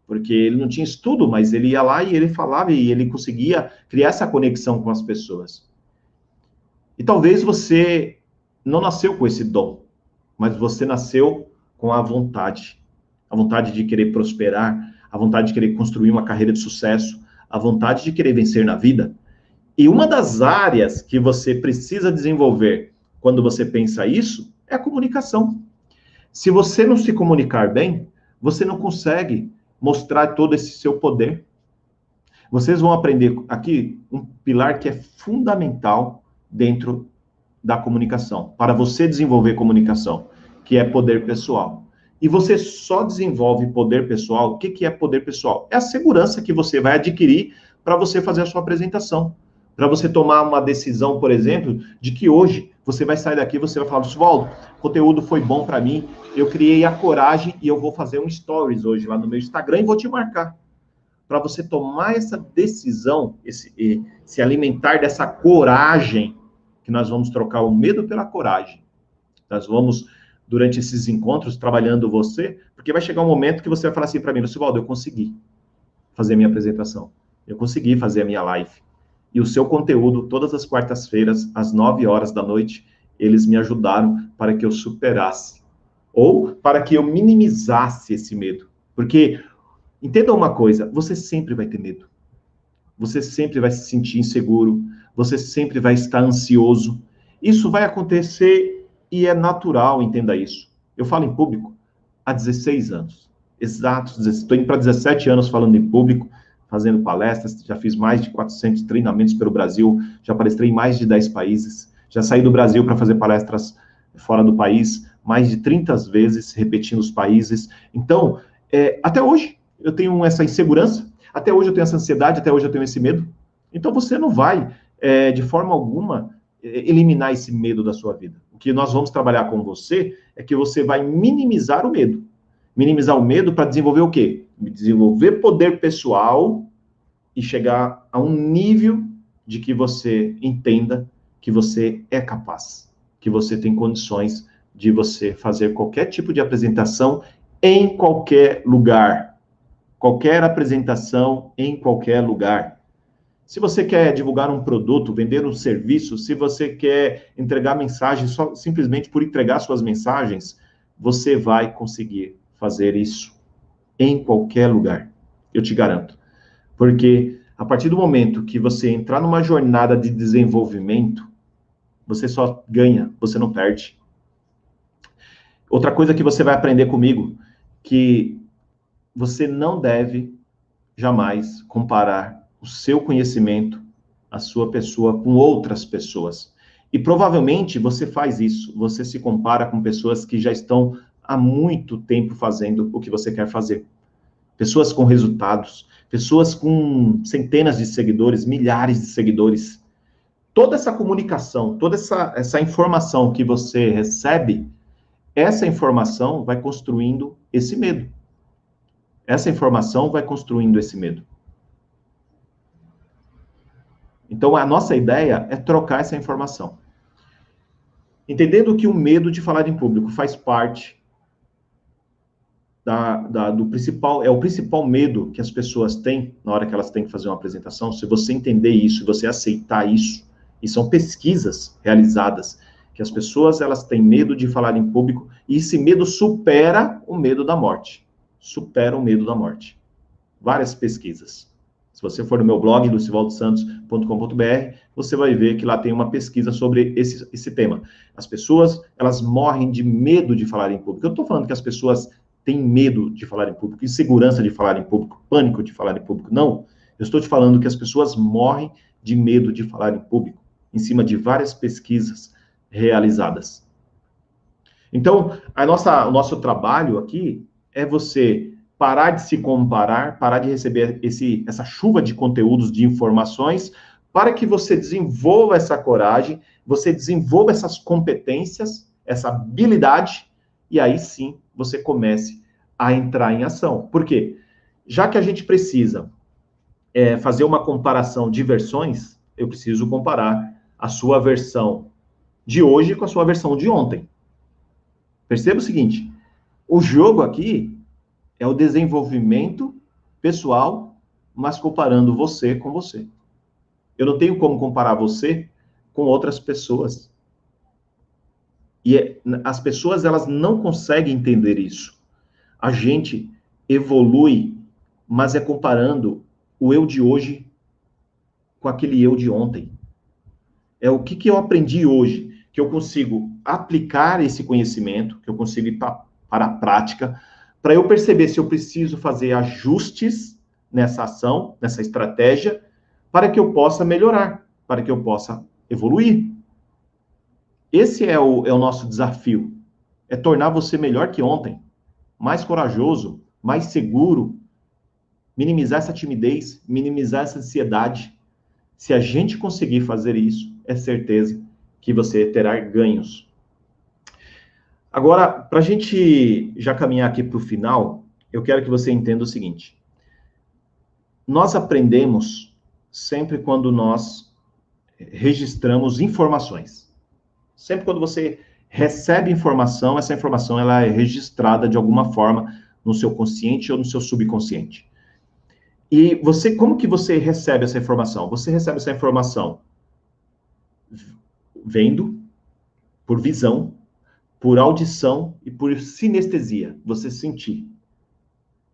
Porque ele não tinha estudo, mas ele ia lá e ele falava e ele conseguia criar essa conexão com as pessoas. E talvez você não nasceu com esse dom, mas você nasceu com a vontade de querer prosperar, a vontade de querer construir uma carreira de sucesso, a vontade de querer vencer na vida. E uma das áreas que você precisa desenvolver quando você pensa isso, é a comunicação. Se você não se comunicar bem, você não consegue mostrar todo esse seu poder. Vocês vão aprender aqui um pilar que é fundamental dentro da comunicação, para você desenvolver comunicação, que é poder pessoal. E você só desenvolve poder pessoal. O que é poder pessoal? É a segurança que você vai adquirir para você fazer a sua apresentação. Para você tomar uma decisão, por exemplo, de que hoje você vai sair daqui e você vai falar, Oswaldo, o conteúdo foi bom para mim, eu criei a coragem e eu vou fazer um stories hoje lá no meu Instagram e vou te marcar. Para você tomar essa decisão, se alimentar dessa coragem, que nós vamos trocar o medo pela coragem. Nós vamos, durante esses encontros, trabalhando você, porque vai chegar um momento que você vai falar assim para mim, Oswaldo, eu consegui fazer a minha apresentação, eu consegui fazer a minha live. E o seu conteúdo, todas as quartas-feiras, às 9 horas da noite, eles me ajudaram para que eu superasse. Ou para que eu minimizasse esse medo. Porque, entenda uma coisa, você sempre vai ter medo. Você sempre vai se sentir inseguro. Você sempre vai estar ansioso. Isso vai acontecer e é natural, entenda isso. Eu falo em público há 16 anos. Exatos, estou indo para 17 anos falando em público, fazendo palestras, já fiz mais de 400 treinamentos pelo Brasil, já palestrei em mais de 10 países, já saí do Brasil para fazer palestras fora do país, mais de 30 vezes, repetindo os países. Então, até hoje, eu tenho essa insegurança, até hoje eu tenho essa ansiedade, até hoje eu tenho esse medo. Então, você não vai, de forma alguma, eliminar esse medo da sua vida. O que nós vamos trabalhar com você é que você vai minimizar o medo. Minimizar o medo para desenvolver o quê? Desenvolver poder pessoal e chegar a um nível de que você entenda que você é capaz, que você tem condições de você fazer qualquer tipo de apresentação em qualquer lugar. Qualquer apresentação em qualquer lugar. Se você quer divulgar um produto, vender um serviço, se você quer entregar mensagens só simplesmente por entregar suas mensagens, você vai conseguir fazer isso em qualquer lugar. Eu te garanto. Porque a partir do momento que você entrar numa jornada de desenvolvimento, você só ganha, você não perde. Outra coisa que você vai aprender comigo, que você não deve jamais comparar o seu conhecimento, a sua pessoa, com outras pessoas. E provavelmente você faz isso, você se compara com pessoas que já estão há muito tempo fazendo o que você quer fazer. Pessoas com resultados, pessoas com centenas de seguidores, milhares de seguidores. Toda essa comunicação, toda essa informação que você recebe, essa informação vai construindo esse medo. Essa informação vai construindo esse medo. Então, a nossa ideia é trocar essa informação. Entendendo que o medo de falar em público faz parte do principal, é o principal medo que as pessoas têm na hora que elas têm que fazer uma apresentação. Se você entender isso, se você aceitar isso, e são pesquisas realizadas, que as pessoas elas têm medo de falar em público, e esse medo supera o medo da morte. Supera o medo da morte. Várias pesquisas. Se você for no meu blog, lucivaldosantos.com.br, você vai ver que lá tem uma pesquisa sobre esse tema. As pessoas, elas morrem de medo de falar em público. Eu não estou falando que as pessoas têm medo de falar em público, insegurança de falar em público, pânico de falar em público. Não. Eu estou te falando que as pessoas morrem de medo de falar em público, em cima de várias pesquisas realizadas. Então, o nosso trabalho aqui é você parar de se comparar, parar de receber essa chuva de conteúdos, de informações, para que você desenvolva essa coragem, você desenvolva essas competências, essa habilidade, e aí sim você comece a entrar em ação. Por quê? Já que a gente precisa fazer uma comparação de versões, eu preciso comparar a sua versão de hoje com a sua versão de ontem. Perceba o seguinte, o jogo aqui é o desenvolvimento pessoal, mas comparando você com você. Eu não tenho como comparar você com outras pessoas. E as pessoas, elas não conseguem entender isso. A gente evolui, mas é comparando o eu de hoje com aquele eu de ontem. É o que eu aprendi hoje, que eu consigo aplicar esse conhecimento, que eu consigo ir para a prática, para eu perceber se eu preciso fazer ajustes nessa ação, nessa estratégia, para que eu possa melhorar, para que eu possa evoluir. Esse é o nosso desafio, é tornar você melhor que ontem, mais corajoso, mais seguro, minimizar essa timidez, minimizar essa ansiedade. Se a gente conseguir fazer isso, é certeza que você terá ganhos. Agora, para a gente já caminhar aqui para o final, eu quero que você entenda o seguinte. Nós aprendemos sempre quando nós registramos informações. Sempre quando você recebe informação, essa informação ela é registrada de alguma forma no seu consciente ou no seu subconsciente. E você, como que você recebe essa informação? Você recebe essa informação vendo, por visão, por audição e por sinestesia, você sentir.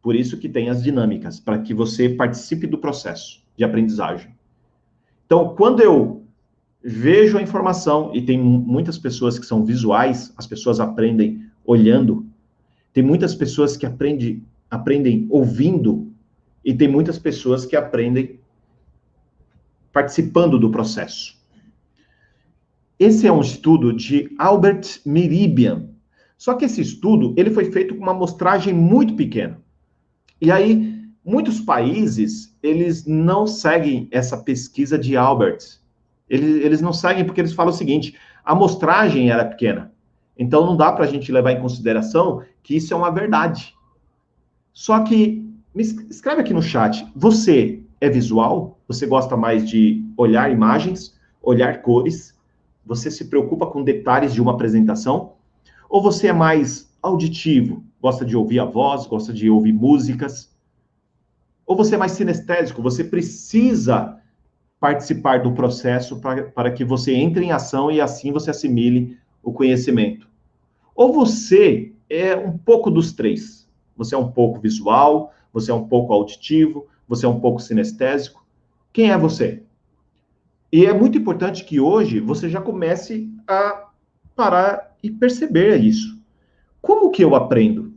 Por isso que tem as dinâmicas, para que você participe do processo de aprendizagem. Então, quando eu vejo a informação, e tem muitas pessoas que são visuais, as pessoas aprendem olhando, tem muitas pessoas que aprendem ouvindo, e tem muitas pessoas que aprendem participando do processo. Esse é um estudo de Albert Mehrabian. Só que esse estudo, ele foi feito com uma amostragem muito pequena. E aí, muitos países, eles não seguem essa pesquisa de Albert. Eles não seguem porque eles falam o seguinte, a amostragem era pequena. Então, não dá para a gente levar em consideração que isso é uma verdade. Só que, me escreve aqui no chat, você é visual? Você gosta mais de olhar imagens, olhar cores? Você se preocupa com detalhes de uma apresentação? Ou você é mais auditivo, gosta de ouvir a voz, gosta de ouvir músicas? Ou você é mais sinestésico, você precisa participar do processo para que você entre em ação e assim você assimile o conhecimento? Ou você é um pouco dos três? Você é um pouco visual, você é um pouco auditivo, você é um pouco sinestésico? Quem é você? E é muito importante que hoje você já comece a parar e perceber isso. Como que eu aprendo?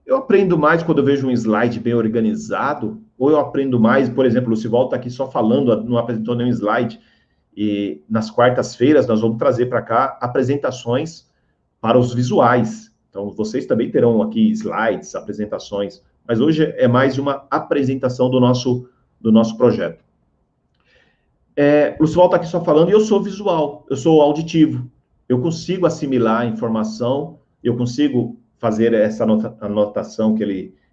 Eu aprendo mais quando eu vejo um slide bem organizado, ou eu aprendo mais, por exemplo, o Lucival está aqui só falando, não apresentou nenhum slide, e nas quartas-feiras nós vamos trazer para cá apresentações para os visuais. Então, vocês também terão aqui slides, apresentações, mas hoje é mais uma apresentação do nosso projeto. O Lucival está aqui só falando, e eu sou visual, eu sou auditivo, eu consigo assimilar a informação, eu consigo fazer essa anotação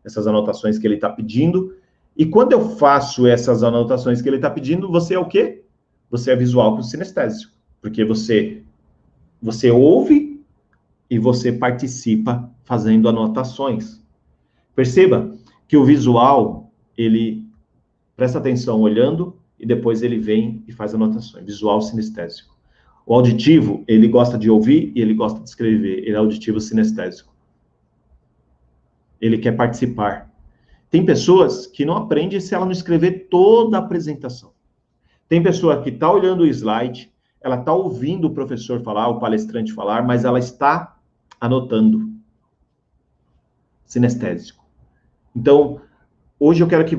essas anotações que ele está pedindo, e quando eu faço essas anotações que ele está pedindo, você é o quê? Você é visual com sinestésico, porque você ouve e você participa fazendo anotações. Perceba que o visual, ele presta atenção olhando e depois ele vem e faz anotações. Visual sinestésico. O auditivo, ele gosta de ouvir e ele gosta de escrever. Ele é auditivo sinestésico. Ele quer participar. Tem pessoas que não aprendem se ela não escrever toda a apresentação. Tem pessoa que está olhando o slide, ela está ouvindo o professor falar, o palestrante falar, mas ela está anotando. Sinestésico. Então, hoje eu quero que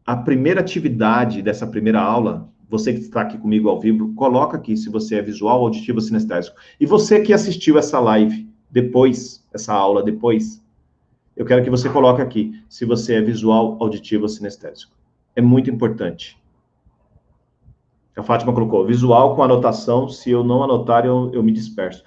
a primeira atividade dessa primeira aula, você que está aqui comigo ao vivo, coloca aqui se você é visual, auditivo ou sinestésico. E você que assistiu essa live depois, essa aula depois, eu quero que você coloque aqui se você é visual, auditivo ou sinestésico. É muito importante. A Fátima colocou, visual com anotação, se eu não anotar, eu me disperso.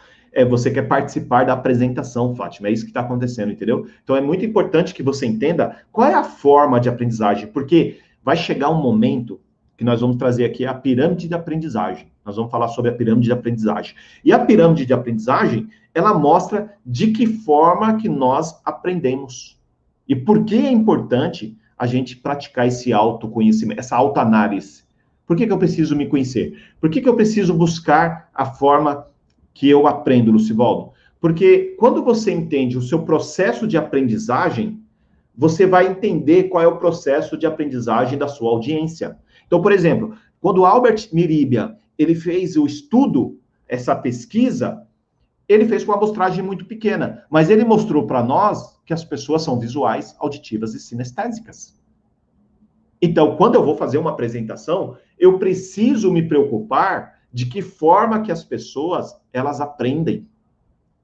Você quer participar da apresentação, Fátima, é isso que está acontecendo, entendeu? Então, é muito importante que você entenda qual é a forma de aprendizagem, porque vai chegar um momento que nós vamos trazer aqui a pirâmide de aprendizagem. Nós vamos falar sobre a pirâmide de aprendizagem. E a pirâmide de aprendizagem, ela mostra de que forma que nós aprendemos. E por que é importante a gente praticar esse autoconhecimento, essa autoanálise. Por que eu preciso me conhecer? Por que eu preciso buscar a forma que eu aprendo, Lucivaldo? Porque quando você entende o seu processo de aprendizagem, você vai entender qual é o processo de aprendizagem da sua audiência. Então, por exemplo, quando Albert Miribia, ele fez o estudo, essa pesquisa, ele fez com uma amostragem muito pequena, mas ele mostrou para nós que as pessoas são visuais, auditivas e sinestésicas. Então, quando eu vou fazer uma apresentação, eu preciso me preocupar de que forma que as pessoas, elas aprendem.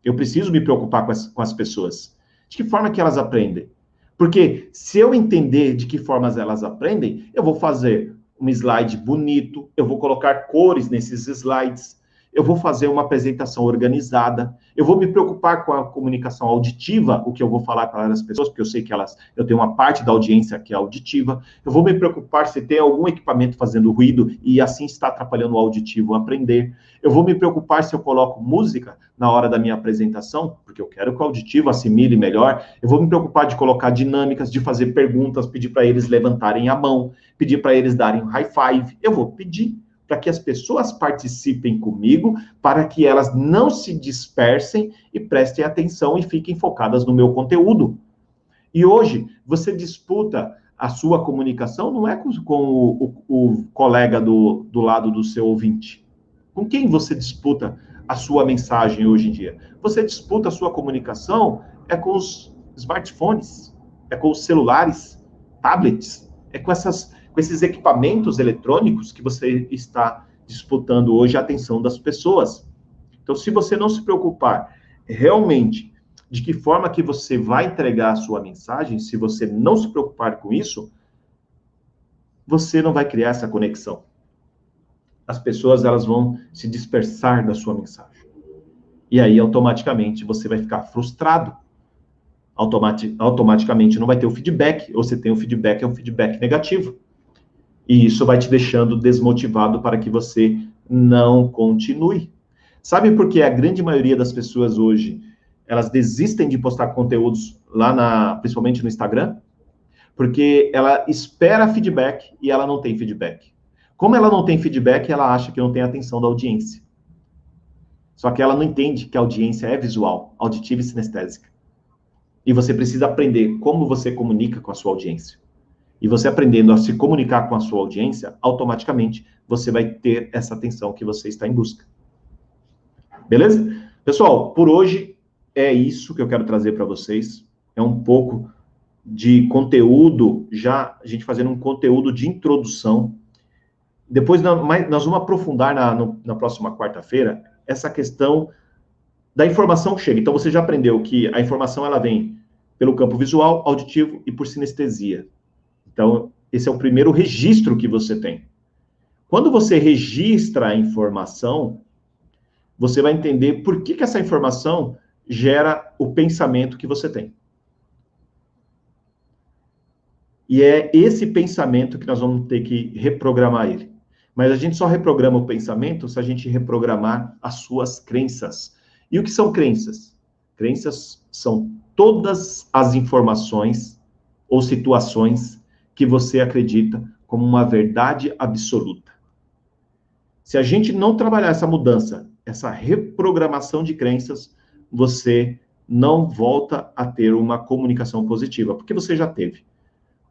Eu preciso me preocupar com as pessoas. De que forma que elas aprendem? Porque se eu entender de que formas elas aprendem, eu vou fazer um slide bonito, eu vou colocar cores nesses slides, eu vou fazer uma apresentação organizada, eu vou me preocupar com a comunicação auditiva, o que eu vou falar para as pessoas, porque eu sei que eu tenho uma parte da audiência que é auditiva, eu vou me preocupar se tem algum equipamento fazendo ruído e assim está atrapalhando o auditivo a aprender, eu vou me preocupar se eu coloco música na hora da minha apresentação, porque eu quero que o auditivo assimile melhor, eu vou me preocupar de colocar dinâmicas, de fazer perguntas, pedir para eles levantarem a mão, pedir para eles darem um high five, eu vou pedir para que as pessoas participem comigo, para que elas não se dispersem e prestem atenção e fiquem focadas no meu conteúdo. E hoje, você disputa a sua comunicação, não é com o colega do lado do seu ouvinte. Com quem você disputa a sua mensagem hoje em dia? Você disputa a sua comunicação com os smartphones, com os celulares, tablets, com esses equipamentos eletrônicos que você está disputando hoje a atenção das pessoas. Então, se você não se preocupar realmente de que forma que você vai entregar a sua mensagem, se você não se preocupar com isso, você não vai criar essa conexão. As pessoas, elas vão se dispersar da sua mensagem. E aí, automaticamente, você vai ficar frustrado. Automaticamente não vai ter o feedback, ou se tem o feedback, é um feedback negativo. E isso vai te deixando desmotivado para que você não continue. Sabe por que a grande maioria das pessoas hoje, elas desistem de postar conteúdos lá principalmente no Instagram? Porque ela espera feedback e ela não tem feedback. Como ela não tem feedback, ela acha que não tem atenção da audiência. Só que ela não entende que a audiência é visual, auditiva e sinestésica. E você precisa aprender como você comunica com a sua audiência. E você aprendendo a se comunicar com a sua audiência, automaticamente você vai ter essa atenção que você está em busca. Beleza? Pessoal, por hoje é isso que eu quero trazer para vocês. É um pouco de conteúdo, já a gente fazendo um conteúdo de introdução. Depois nós vamos aprofundar na próxima quarta-feira essa questão da informação que chega. Então você já aprendeu que a informação ela vem pelo campo visual, auditivo e por sinestesia. Então esse é o primeiro registro que você tem. Quando você registra a informação, você vai entender por que essa informação gera o pensamento que você tem. E é esse pensamento que nós vamos ter que reprogramar ele. Mas a gente só reprograma o pensamento se a gente reprogramar as suas crenças. E o que são crenças? Crenças são todas as informações ou situações que você acredita como uma verdade absoluta. Se a gente não trabalhar essa mudança, essa reprogramação de crenças, você não volta a ter uma comunicação positiva, porque você já teve.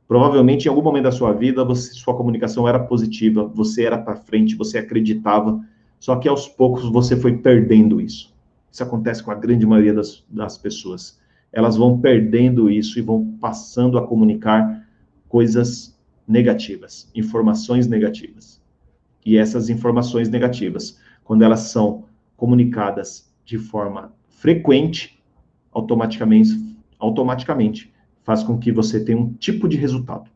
Provavelmente, em algum momento da sua vida, sua comunicação era positiva, você era para frente, você acreditava, só que aos poucos você foi perdendo isso. Isso acontece com a grande maioria das pessoas. Elas vão perdendo isso e vão passando a comunicar coisas negativas, informações negativas. E essas informações negativas, quando elas são comunicadas de forma frequente, automaticamente faz com que você tenha um tipo de resultado.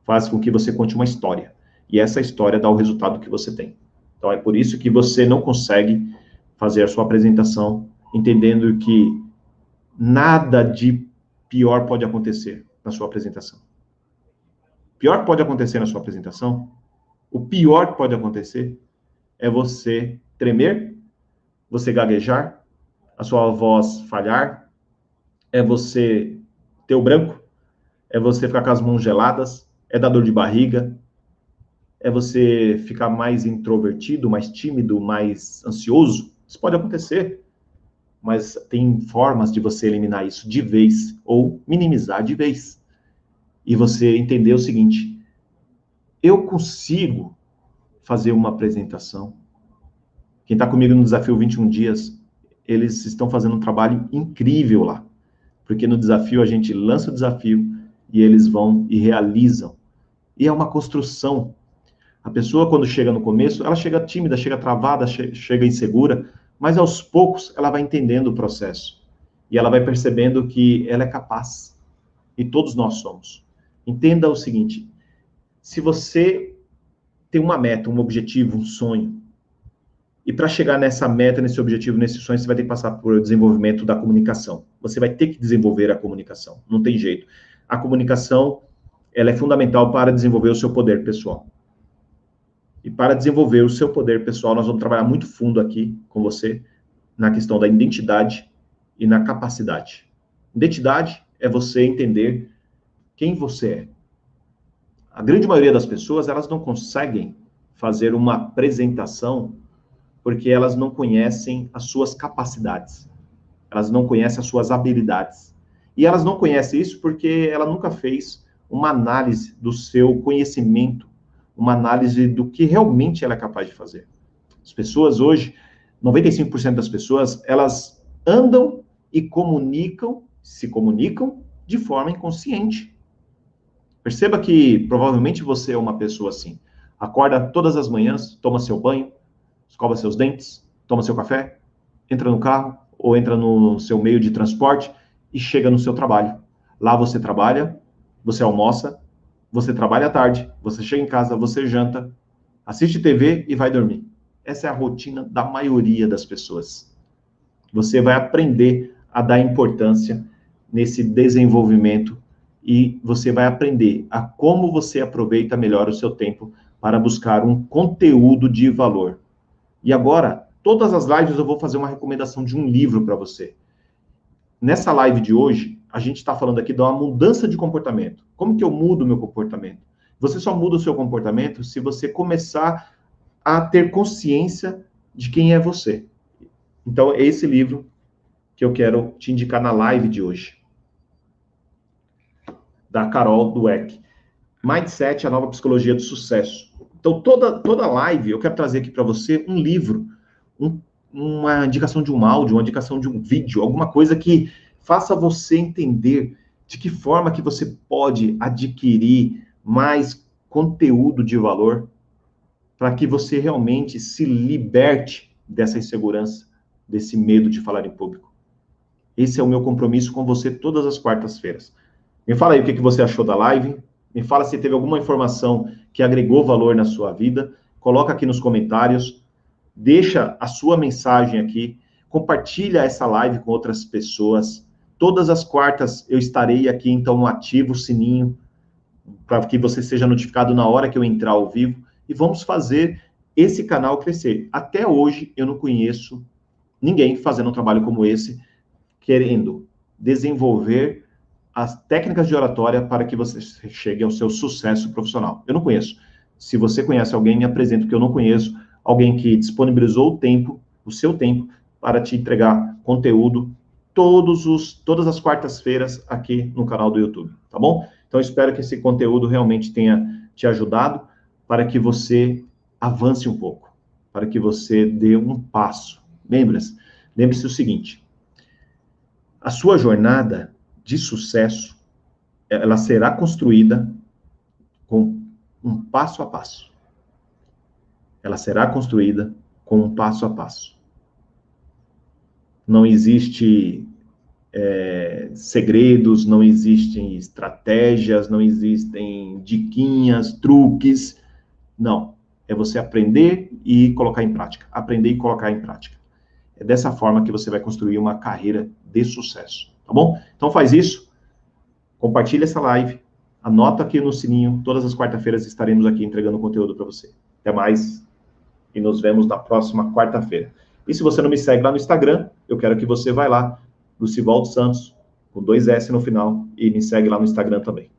Faz com que você conte uma história. E essa história dá o resultado que você tem. Então, é por isso que você não consegue fazer a sua apresentação entendendo que nada de pior pode acontecer na sua apresentação. O pior que pode acontecer na sua apresentação, o pior que pode acontecer é você tremer, você gaguejar, a sua voz falhar, é você ter o branco, é você ficar com as mãos geladas, é dar dor de barriga, é você ficar mais introvertido, mais tímido, mais ansioso. Isso pode acontecer, mas tem formas de você eliminar isso de vez ou minimizar de vez. E você entender o seguinte: eu consigo fazer uma apresentação. Quem está comigo no Desafio 21 Dias, eles estão fazendo um trabalho incrível lá. Porque no desafio a gente lança o desafio e eles vão e realizam. E é uma construção. A pessoa, quando chega no começo, ela chega tímida, chega travada, chega insegura, mas aos poucos ela vai entendendo o processo. E ela vai percebendo que ela é capaz. E todos nós somos. Entenda o seguinte: se você tem uma meta, um objetivo, um sonho, e para chegar nessa meta, nesse objetivo, nesse sonho, você vai ter que passar por desenvolvimento da comunicação. Você vai ter que desenvolver a comunicação. Não tem jeito. A comunicação, ela é fundamental para desenvolver o seu poder pessoal. E para desenvolver o seu poder pessoal, nós vamos trabalhar muito fundo aqui com você na questão da identidade e na capacidade. Identidade é você entender quem você é. A grande maioria das pessoas, elas não conseguem fazer uma apresentação porque elas não conhecem as suas capacidades. Elas não conhecem as suas habilidades. E elas não conhecem isso porque ela nunca fez uma análise do seu conhecimento, uma análise do que realmente ela é capaz de fazer. As pessoas hoje, 95% das pessoas, elas andam e se comunicam de forma inconsciente. Perceba que provavelmente você é uma pessoa assim. Acorda todas as manhãs, toma seu banho, escova seus dentes, toma seu café, entra no carro ou entra no seu meio de transporte e chega no seu trabalho. Lá você trabalha, você almoça, você trabalha à tarde, você chega em casa, você janta, assiste TV e vai dormir. Essa é a rotina da maioria das pessoas. Você vai aprender a dar importância nesse desenvolvimento e você vai aprender a como você aproveita melhor o seu tempo para buscar um conteúdo de valor. E agora, todas as lives eu vou fazer uma recomendação de um livro para você. Nessa live de hoje, a gente está falando aqui de uma mudança de comportamento. Como que eu mudo o meu comportamento? Você só muda o seu comportamento se você começar a ter consciência de quem é você. Então, é esse livro que eu quero te indicar na live de hoje. Da Carol Dweck. Mindset, a nova psicologia do sucesso. Então, toda live, eu quero trazer aqui para você um livro, uma indicação de um áudio, uma indicação de um vídeo, alguma coisa que faça você entender de que forma que você pode adquirir mais conteúdo de valor para que você realmente se liberte dessa insegurança, desse medo de falar em público. Esse é o meu compromisso com você todas as quartas-feiras. Me fala aí o que você achou da live, me fala se teve alguma informação que agregou valor na sua vida, coloca aqui nos comentários, deixa a sua mensagem aqui, compartilha essa live com outras pessoas. Todas as quartas eu estarei aqui, então ativa o sininho para que você seja notificado na hora que eu entrar ao vivo e vamos fazer esse canal crescer. Até hoje eu não conheço ninguém fazendo um trabalho como esse, querendo desenvolver as técnicas de oratória para que você chegue ao seu sucesso profissional. Eu não conheço. Se você conhece alguém, me apresenta, porque eu não conheço alguém que disponibilizou o tempo, o seu tempo, para te entregar conteúdo todas as quartas-feiras aqui no canal do YouTube, tá bom? Então, espero que esse conteúdo realmente tenha te ajudado para que você avance um pouco, para que você dê um passo. Lembre-se o seguinte, a sua jornada de sucesso, ela será construída com um passo a passo. Ela será construída com um passo a passo. Não existe segredos, não existem estratégias, não existem diquinhas, truques. Não. É você aprender e colocar em prática. Aprender e colocar em prática. É dessa forma que você vai construir uma carreira de sucesso. Tá bom? Então faz isso. Compartilha essa live. Anota aqui no sininho. Todas as quarta-feiras estaremos aqui entregando conteúdo para você. Até mais. E nos vemos na próxima quarta-feira. E se você não me segue lá no Instagram, eu quero que você vá lá, Lucivaldo Santos, com 2 S no final, e me segue lá no Instagram também.